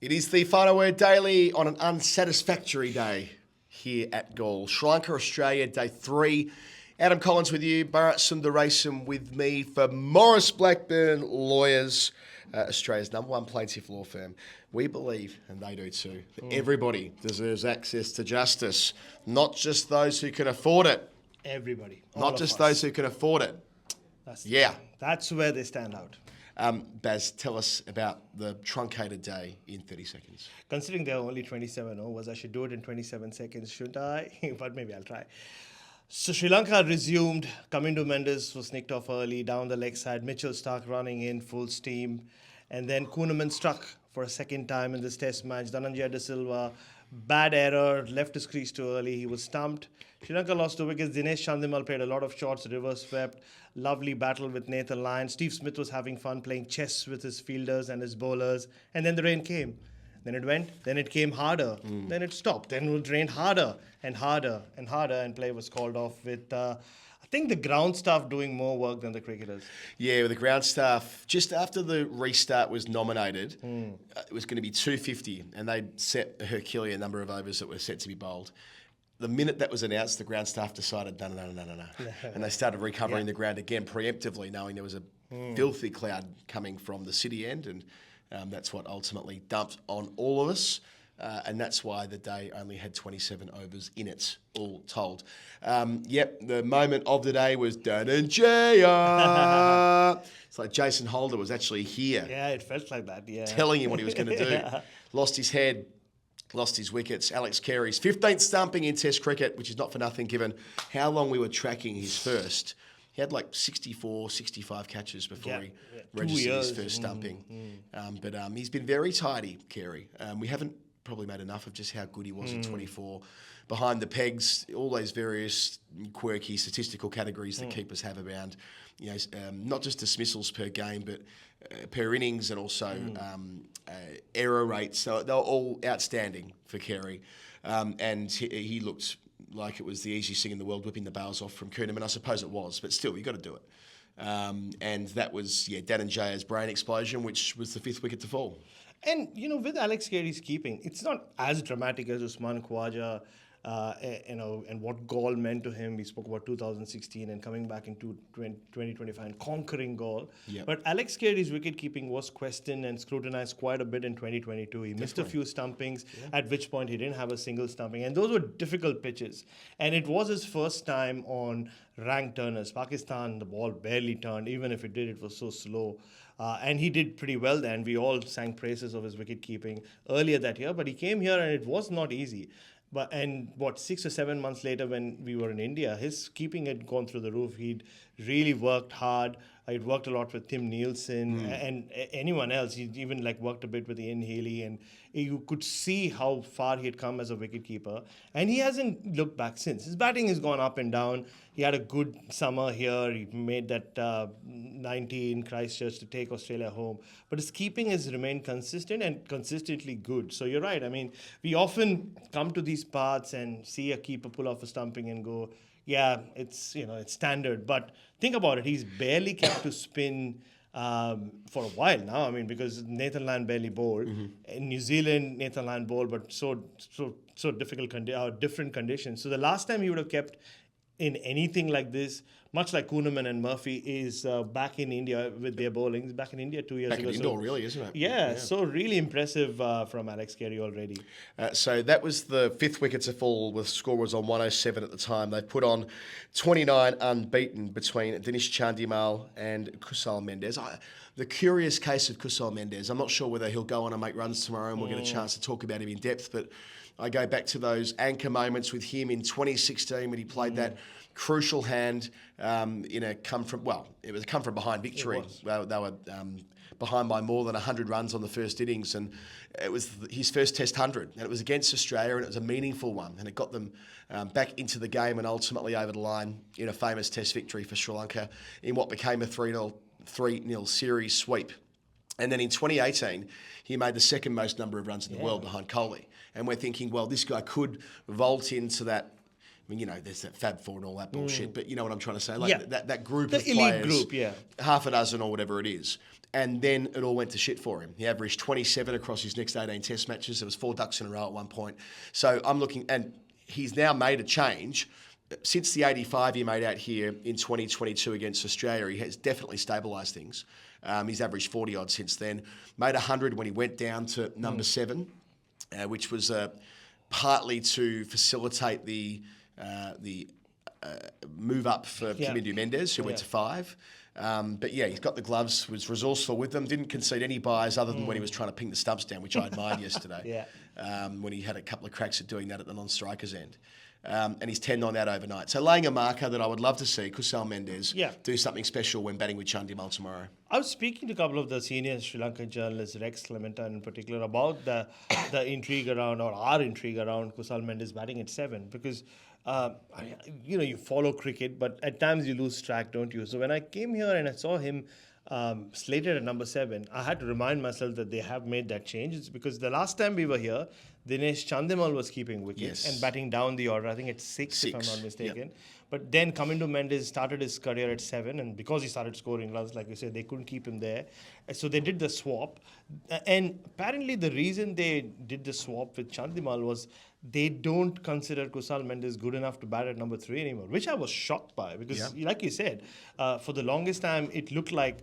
It is the Final Word Daily on an unsatisfactory day here at Gaul. Sri Lanka, Australia, day 3. Adam Collins with you, Bharat Sundaresan with me for Morris Blackburn Lawyers, Australia's #1 plaintiff law firm. We believe, and they do too, that everybody deserves access to justice, not just those who can afford it. Everybody. Not just those who can afford it. That's where they stand out. Baz, tell us about the truncated day in 30 seconds. Considering there are only 27 overs, I should do it in 27 seconds, shouldn't I? But maybe I'll try. So Sri Lanka resumed. Kamindu Mendes was nicked off early down the leg side. Mitchell Starc running in full steam. And then Kuhnemann struck for a second time in this test match. Dhananjaaaayaaaaa, bad error, left his crease too early. He was stumped. Sri Lanka lost 2 wickets. Dinesh Chandimal played a lot of shots, reverse swept. Lovely battle with Nathan Lyon. Steve Smith was having fun playing chess with his fielders and his bowlers. And then the rain came. Then it went. Then it came harder. Then it stopped. Then it rained harder and harder and harder. And play was called off with, I think, the ground staff doing more work than the cricketers. Yeah, with the ground staff, just after the restart was nominated, it was going to be 250, and they set a Herculean number of overs that were set to be bowled. The minute that was announced, the ground staff decided, no. And they started recovering the ground again preemptively, knowing there was a filthy cloud coming from the city end, and that's what ultimately dumped on all of us. And that's why the day only had 27 overs in it, all told. The moment of the day was Dhananjaaaaaaaa. It's like Jason Holder was actually here. Yeah, it felt like that, yeah. Telling him what he was going to do. Lost his head, lost his wickets. Alex Carey's 15th stumping in Test cricket, which is not for nothing given how long we were tracking his first. He had like 64, 65 catches before he registered his first stumping. But he's been very tidy, Carey. We haven't probably made enough of just how good he was at 24. Behind the pegs, all those various quirky statistical categories that keepers have around, not just dismissals per game, but per innings and also error rates. So they were all outstanding for Carey. And he looked like it was the easiest thing in the world, whipping the bails off from Kuhnemann. I suppose it was, but still, you've got to do it. And that was, Dhananjaaya's brain explosion, which was the 5th wicket to fall. And, with Alex Carey's keeping, it's not as dramatic as Usman Khawaja, and what Gaul meant to him. We spoke about 2016 and coming back into 2025 and conquering Gaul. Yep. But Alex Carey's wicket-keeping was questioned and scrutinized quite a bit in 2022. He missed a few stumpings, at which point he didn't have a single stumping. And those were difficult pitches. And it was his first time on ranked turners. Pakistan, the ball barely turned. Even if it did, it was so slow. And he did pretty well then. We all sang praises of his wicket-keeping earlier that year. But he came here and it was not easy. 6 or 7 months later when we were in India, his keeping had gone through the roof. He'd really worked hard. He'd worked a lot with Tim Nielsen and anyone else. He'd even worked a bit with Ian Healy, and you could see how far he had come as a wicketkeeper. And he hasn't looked back since. His batting has gone up and down. He had a good summer here. He made that 90 in Christchurch to take Australia home. But his keeping has remained consistent and consistently good. So you're right. I mean, we often come to these parts and see a keeper pull off a stumping and go, yeah, it's standard. But think about it. He's barely kept to spin for a while now. I mean, because Nathan Lyon barely bowled. In New Zealand, Nathan Lyon bowled, but so difficult, different conditions. So the last time he would have kept in anything like this, much like Kuhnemann and Murphy, is back in India with their bowling. Back in India 2 years ago. Back in indoor, really, isn't it? Yeah, so really impressive from Alex Carey already. So that was the 5th wicket to fall, with score was on 107 at the time. They put on 29 unbeaten between Dinesh Chandimal and Kusal Mendes. The curious case of Kusal Mendes, I'm not sure whether he'll go on and make runs tomorrow, and we'll get a chance to talk about him in depth, but I go back to those anchor moments with him in 2016 when he played that crucial hand in a it was a come from behind victory. They were behind by more than 100 runs on the first innings, and it was his first Test 100, and it was against Australia, and it was a meaningful one, and it got them back into the game and ultimately over the line in a famous Test victory for Sri Lanka in what became a 3-0 series sweep. And then in 2018, he made the second most number of runs in the world behind Coley. And we're thinking, well, this guy could vault into that mean, there's that Fab Four and all that bullshit, but you know what I'm trying to say? Like Yeah. that group The of elite players, group, yeah. half a dozen or whatever it is. And then it all went to shit for him. He averaged 27 across his next 18 test matches. There was 4 ducks in a row at one point. So I'm looking, and he's now made a change. Since the 85 he made out here in 2022 against Australia, he has definitely stabilised things. He's averaged 40 odd since then. Made 100 when he went down to number 7, which was partly to facilitate the move up for Community Mendes, who went to 5. But yeah, he's got the gloves, was resourceful with them, didn't concede any buys other than when he was trying to ping the stumps down, which I admired yesterday. When he had a couple of cracks at doing that at the non-striker's end. And he's 10-9 out overnight. So laying a marker that I would love to see Kusal Mendes do something special when batting with Chandimal tomorrow. I was speaking to a couple of the senior Sri Lankan journalists, Rex Clementine in particular, about the intrigue around, or our intrigue around Kusal Mendes batting at 7, because you follow cricket, but at times you lose track, don't you? So when I came here and I saw him slated at number 7, I had to remind myself that they have made that change. It's because the last time we were here, Dinesh Chandimal was keeping wickets and batting down the order. I think it's 6, if I'm not mistaken. Yep. But then Kamindu Mendes started his career at 7, and because he started scoring runs, like you said, they couldn't keep him there. So they did the swap. And apparently the reason they did the swap with Chandimal was they don't consider Kusal Mendes good enough to bat at number 3 anymore, which I was shocked by because, like you said, for the longest time, it looked like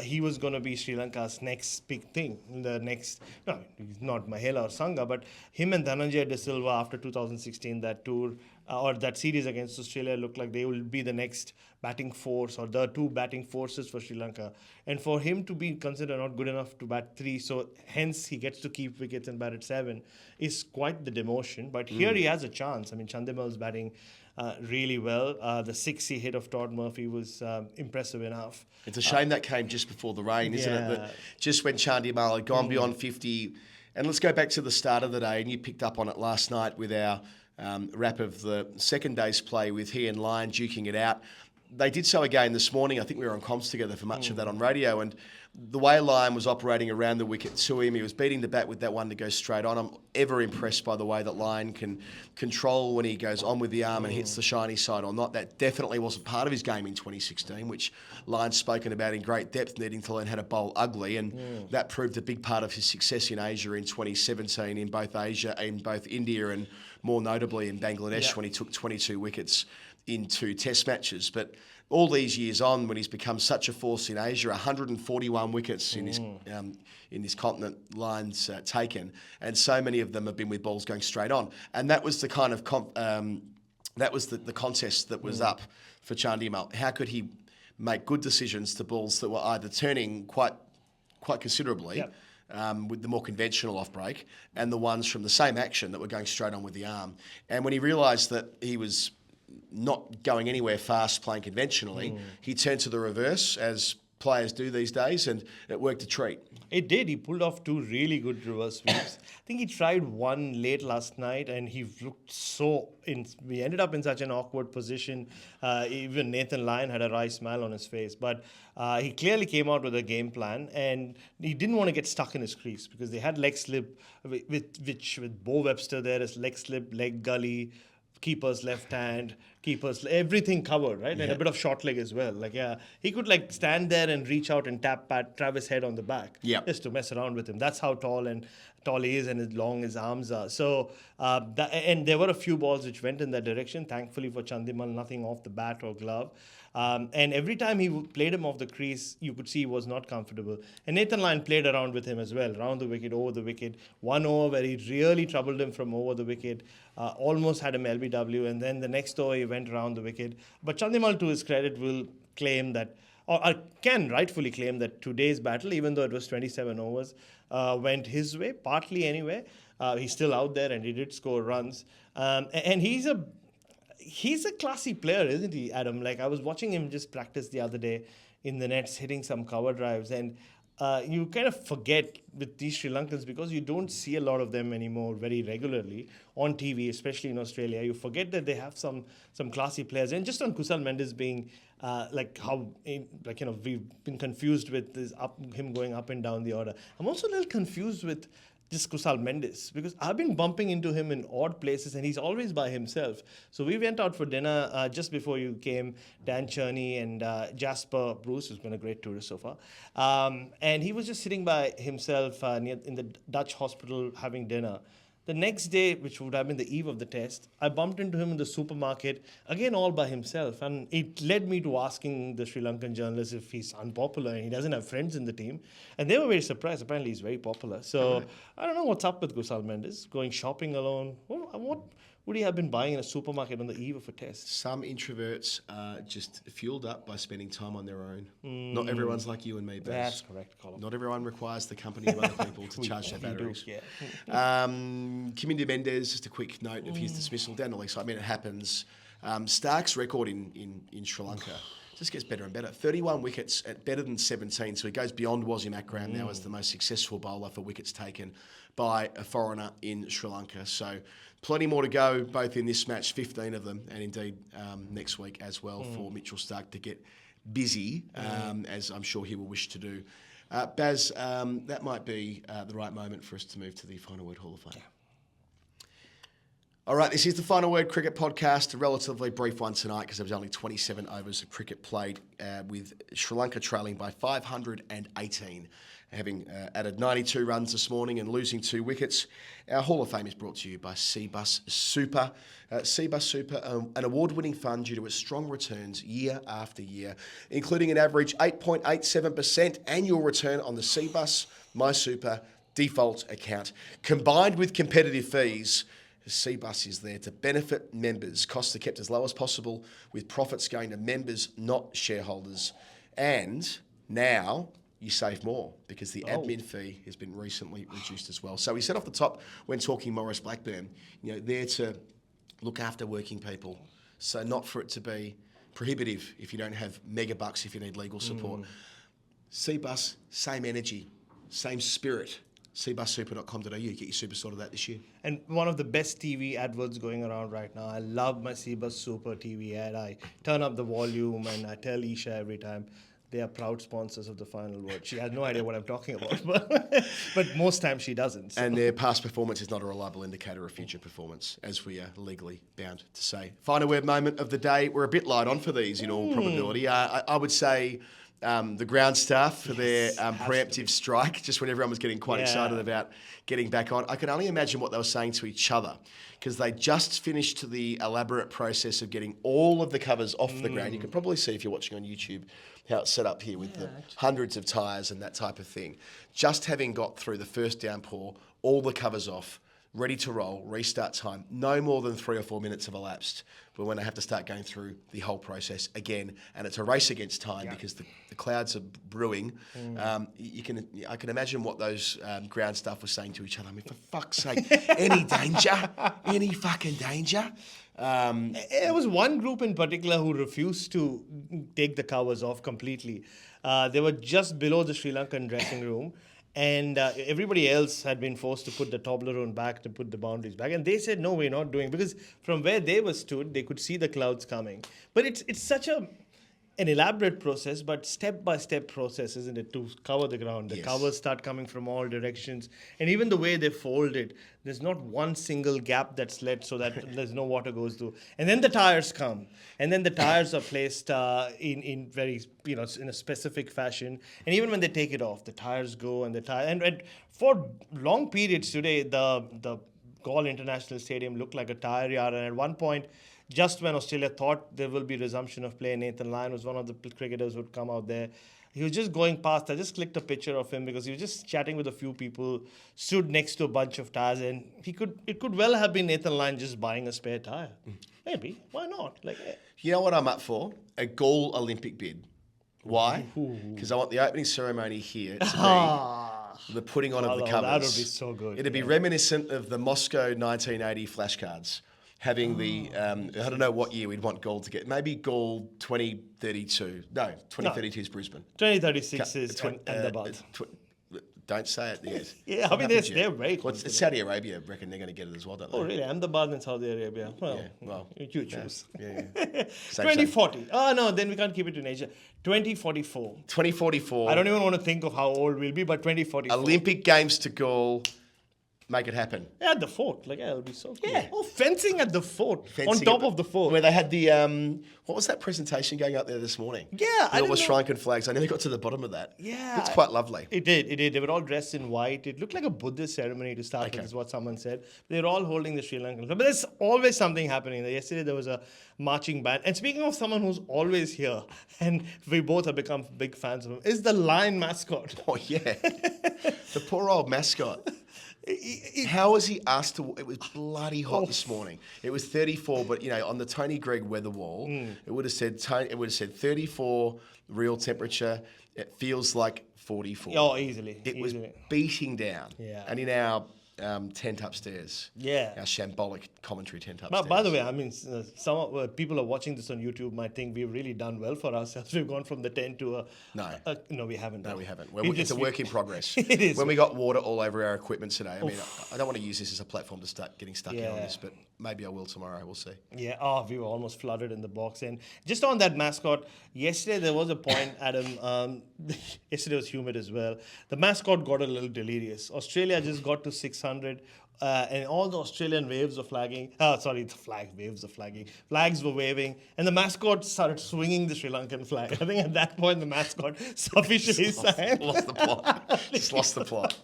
he was going to be Sri Lanka's next big thing. He's not Mahela or Sangha, but him and Dhananjaaaayaaaaa after 2016, that tour, or that series against Australia, looked like they will be the next batting force or the 2 batting forces for Sri Lanka. And for him to be considered not good enough to bat 3, so hence he gets to keep wickets and bat at 7, is quite the demotion. But here he has a chance. I mean, Chandimal's batting really well. The 6 he hit of Todd Murphy was impressive enough. It's a shame that came just before the rain, isn't it? That just when Chandimal had gone beyond 50. And let's go back to the start of the day, and you picked up on it last night with our wrap of the second day's play with he and Lyon duking it out. They did so again this morning. I think we were on comms together for much of that on radio. And the way Lyon was operating around the wicket to him, he was beating the bat with that one to go straight on. I'm ever impressed by the way that Lyon can control when he goes on with the arm and hits the shiny side or not. That definitely wasn't part of his game in 2016, which Lyon's spoken about in great depth, needing to learn how to bowl ugly. And that proved a big part of his success in Asia in 2017, in both Asia, in both India and more notably in Bangladesh when he took 22 wickets in 2 test matches. But all these years on, when he's become such a force in Asia, 141 wickets in this continent Lyon's taken, and so many of them have been with balls going straight on. And that was the kind of that was the contest that was up for Chandimal. How could he make good decisions to balls that were either turning quite considerably with the more conventional off break, and the ones from the same action that were going straight on with the arm? And when he realised that he was not going anywhere fast playing conventionally, he turned to the reverse, as players do these days, and it worked a treat. It did. He pulled off 2 really good reverse sweeps. I think he tried one late last night, and he looked we ended up in such an awkward position. Even Nathan Lyon had a wry smile on his face. But he clearly came out with a game plan, and he didn't want to get stuck in his crease because they had leg slip, with Bo Webster there as leg slip, leg gully, keeper's left hand, everything covered, right? And a bit of short leg as well. He could stand there and reach out and tap Pat Travis Head on the back just to mess around with him. That's how tall he is and as long his arms are. So, and there were a few balls which went in that direction. Thankfully for Chandimal, nothing off the bat or glove. And every time he played him off the crease, you could see he was not comfortable. And Nathan Lyon played around with him as well, around the wicket, over the wicket. One over where he really troubled him from over the wicket, almost had him LBW, and then the next over he went around the wicket. But Chandimal, to his credit, will claim that, or can rightfully claim that today's battle, even though it was 27 overs, went his way, partly anyway. He's still out there and he did score runs. And he's a classy player, isn't he, Adam? I was watching him just practice the other day in the nets, hitting some cover drives, and you kind of forget with these Sri Lankans, because you don't see a lot of them anymore very regularly on TV, especially in Australia. You forget that they have some classy players. And just on Kusal Mendes being we've been confused with him going up and down the order. I'm also a little confused with just Kusal Mendes, because I've been bumping into him in odd places and he's always by himself. So we went out for dinner just before you came, Dan Cherney and Jasper Bruce, who's been a great tourist so far. And he was just sitting by himself in the Dutch hospital having dinner. The next day, which would have been the eve of the test, I bumped into him in the supermarket, again all by himself. And it led me to asking the Sri Lankan journalists if he's unpopular and he doesn't have friends in the team. And they were very surprised. Apparently, he's very popular. So I don't know what's up with Kusal Mendes, going shopping alone. What would he have been buying in a supermarket on the eve of a test? Some introverts are just fueled up by spending time on their own. Not everyone's like you and me, Baz. That's correct, Colin. Not everyone requires the company of other people to charge their batteries. Yeah. Kiminda Mendes, just a quick note of his dismissal. Down to Lisa, I mean, it happens. Stark's record in Sri Lanka just gets better and better. 31 wickets at better than 17, so he goes beyond Wasim Akram now as the most successful bowler for wickets taken by a foreigner in Sri Lanka. So plenty more to go, both in this match, 15 of them, and indeed next week as well for Mitchell Stark to get busy, as I'm sure he will wish to do. Baz, that might be the right moment for us to move to the Final Word Hall of Fame. Yeah. All right, this is the Final Word Cricket Podcast, a relatively brief one tonight because there was only 27 overs of cricket played with Sri Lanka trailing by 518, having added 92 runs this morning and losing 2 wickets. Our Hall of Fame is brought to you by Cbus Super. Cbus Super, an award-winning fund due to its strong returns year after year, including an average 8.87% annual return on the Cbus MySuper default account. Combined with competitive fees, Cbus is there to benefit members. Costs are kept as low as possible, with profits going to members, not shareholders. And now you save more because the admin fee has been recently reduced as well. So we said off the top when talking Morris Blackburn, there to look after working people. So not for it to be prohibitive if you don't have mega bucks, if you need legal support. Cbus, same energy, same spirit. cbussuper.com.au. Get your super sorted out this year. And one of the best TV adverts going around right now. I love my Cbus Super TV ad. I turn up the volume and I tell Isha every time they are proud sponsors of the Final Word. She has no idea what I'm talking about, but most times she doesn't. So. And their past performance is not a reliable indicator of future performance, as we are legally bound to say. Final word moment of the day. We're a bit light on for these in all probability. I would say the ground staff for their preemptive strike, just when everyone was getting quite excited about getting back on. I can only imagine what they were saying to each other because they just finished the elaborate process of getting all of the covers off the ground. You can probably see if you're watching on YouTube how it's set up here with the hundreds of tyres and that type of thing. Just having got through the first downpour, all the covers off, ready to roll, restart time. No more than 3 or 4 minutes have elapsed. But when they have to start going through the whole process again, and it's a race against time because the clouds are brewing. I can imagine what those ground staff were saying to each other. I mean, for fuck's sake, any danger? Any fucking danger? There was one group in particular who refused to take the covers off completely. They were just below the Sri Lankan dressing room. And everybody else had been forced to put the Toblerone back, to put the boundaries back. And they said, no, we're not doing it. Because from where they were stood, they could see the clouds coming. But it's such an elaborate process, but step-by-step process, isn't it, to cover the ground. The covers start coming from all directions. And even the way they fold it, there's not one single gap that's let so that there's no water goes through. And then the tires come. And then the tires are placed in very, in a specific fashion. And even when they take it off, the tires go and and for long periods today, the Galle International Stadium looked like a tire yard. And at one point, just when Australia thought there will be resumption of play, Nathan Lyon was one of the cricketers who would come out there. He was just going past. I just clicked a picture of him because he was just chatting with a few people, stood next to a bunch of tires, and it could well have been Nathan Lyon just buying a spare tire. Maybe. Why not? You know what I'm up for? A Galle Olympic bid. Why? Because I want the opening ceremony here to be the putting on of the covers. That would be so good. It'd be reminiscent of the Moscow 1980 flashcards. Having I don't know what year we'd want Galle to get. Maybe Galle 2032. No, 2032 is Brisbane. 2036 is Ahmedabad. Don't say it yet. Yeah, I mean, they're very close. It's Saudi Arabia, I reckon they're going to get it as well, don't they? Oh, really? Ahmedabad and Saudi Arabia. Well, you choose. Yeah. 2040. Oh, no, then we can't keep it in Asia. 2044. 2044. I don't even want to think of how old we'll be, but 2044. Olympic Games to Galle. make it happen. Yeah, at the fort. Like, yeah, it'll be so cool. Yeah. Oh, fencing at the fort. Fencing on top at of the fort. Where they had the, what was that presentation going up there this morning? Yeah, I I all the didn't Sri Lankan flags. I never got to the bottom of that. Yeah. It's quite lovely. It did. They were all dressed in white. It looked like a Buddhist ceremony to start with, is what someone said. They're all holding the Sri Lankan flag. But there's always something happening. Yesterday there was a marching band. And speaking of someone who's always here, and we both have become big fans of him, is the Lion mascot. Oh, yeah. The poor old mascot. How was he asked to? It was bloody hot this morning. It was 34, but on the Tony Gregg weather wall, it would have said 34 real temperature. It feels like 44. Oh, easily. It was beating down. Yeah. And in our tent upstairs. Yeah. Our shambolic commentary tent upstairs. But by the way, I mean, some people are watching this on YouTube might think we've really done well for ourselves. We've gone from the tent to a... No, we haven't. No, we haven't. It's a work in progress. It is. When we got water all over our equipment today, I mean, I don't want to use this as a platform to start getting stuck in on this, but maybe I will tomorrow. We'll see. Yeah, we were almost flooded in the box. And just on that mascot, yesterday there was a point, Adam, yesterday was humid as well. The mascot got a little delirious. Australia just got to 600. And all the Australian waves of flagging, flags were waving, and the mascot started swinging the Sri Lankan flag. I think at that point the mascot officially signed. Lost the plot. Just lost the plot.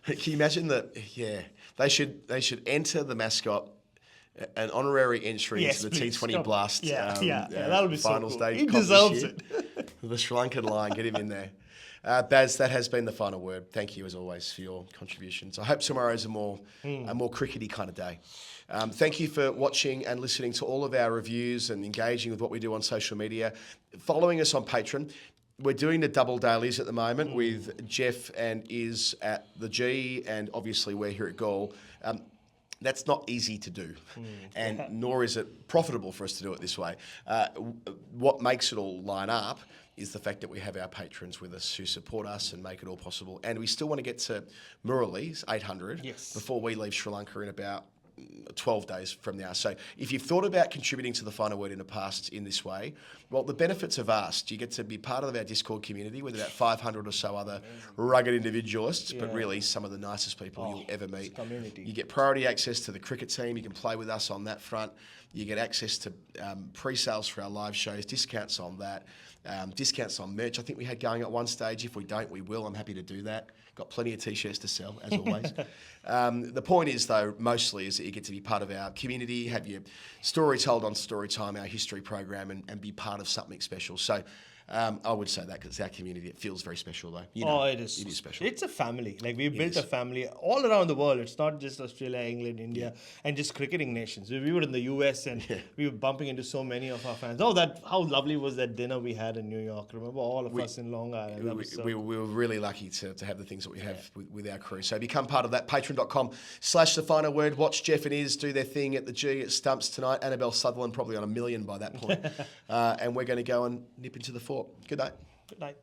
Can you imagine that? Yeah, they should enter the mascot an honorary entry into the T20 Blast. That'll be final so cool. stage. He deserves it. The Sri Lankan Lion, get him in there. Baz, that has been the final word. Thank you as always for your contributions. I hope tomorrow's a more crickety kind of day. Thank you for watching and listening to all of our reviews and engaging with what we do on social media. Following us on Patreon. We're doing the double dailies at the moment with Jeff and Iz at the G, and obviously we're here at Gaul. That's not easy to do, and nor is it profitable for us to do it this way. What makes it all line up is the fact that we have our patrons with us who support us and make it all possible. And we still want to get to Murali's 800 before we leave Sri Lanka in about 12 days from now. So if you've thought about contributing to the final word in the past in this way, well, the benefits are vast. You get to be part of our Discord community with about 500 or so other rugged individualists, but really some of the nicest people you'll ever meet. You get priority access to the cricket team. You can play with us on that front. You get access to pre-sales for our live shows, discounts on that, discounts on merch I think we had going at one stage. If we don't, we will. I'm happy to do that. Got plenty of T-shirts to sell, as always. The point is, though, mostly is that you get to be part of our community, have your story told on Storytime, our history program, and be part of something special. So I would say that because it's our community. It feels very special, though. It is. It is special. It's a family. Like, we've built a family all around the world. It's not just Australia, England, India, and just cricketing nations. We were in the US, and we were bumping into so many of our fans. How lovely was that dinner we had in New York? Remember all of us in Long Island? We were really lucky to have the things that we have with our crew. So become part of that. Patreon.com/The Final Word. Watch Jeff and Iz do their thing at the G at Stumps tonight. Annabelle Sutherland probably on $1 million by that point. And we're going to go and nip into the fort. Good night. Good night.